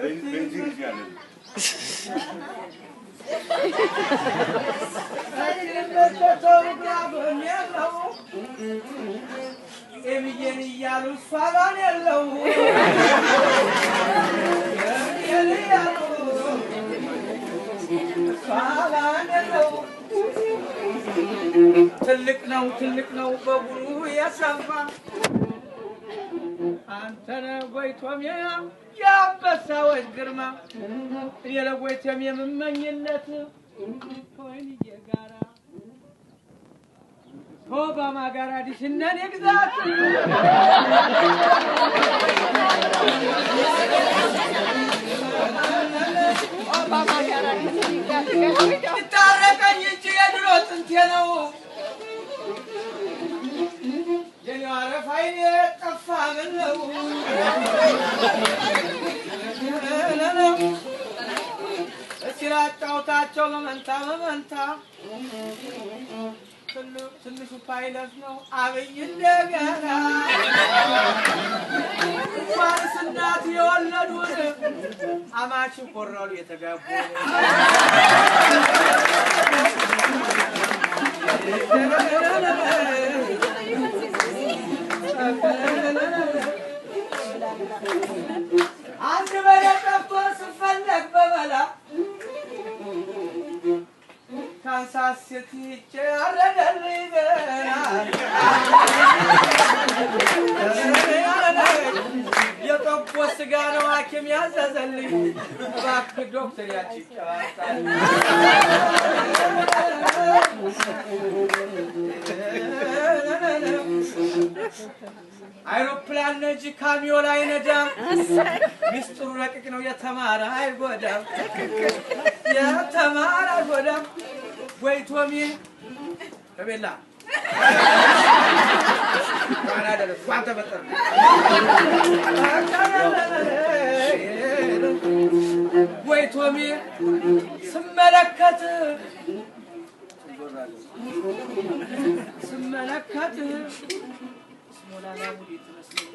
Benzin geldi. ትልቅ ነው በጉሩ ያሳፋ አንተነ ጎይቶም ያበሳዎች ግርማ እኔ ለጎይቶም የምመኝለት ኮይን የጋራ ኦባማ ጋር አዲሽነን ይግዛት ኦባማ ጋር አዲሽነን ይግዛት ታረቀኝ እንጂ የድሮ ጥንቴ ነው የኔ አረፋይኔ ጠፋ ምን ነው ሲራጫውታቸው መመንታ ትንሹ ፓይለት ነው አብይ እንደገና ፋርስ እናት የወለዱን አማች ቆራሉ የተጋቡ አንድ በለጠፎ ስፈለግ በመላ ካንሳስ ሲቲ ቸረደልኝ የጠቦ ስጋ ነው ሐኪም ያዘዘልኝ እባክህ ዶክተር ያቺቀባታል አይሮፕላን ነጂ ካሚዮን አይነዳም ሚስጥሩ ረቂቅ ነው የተማረ አይጎዳም የተማረ አይጎዳም ወይቶሚ ከቤላ ካናዳ ኳንተ በጠር ወይቶሚ ስመለከት مولانا وليد مسلم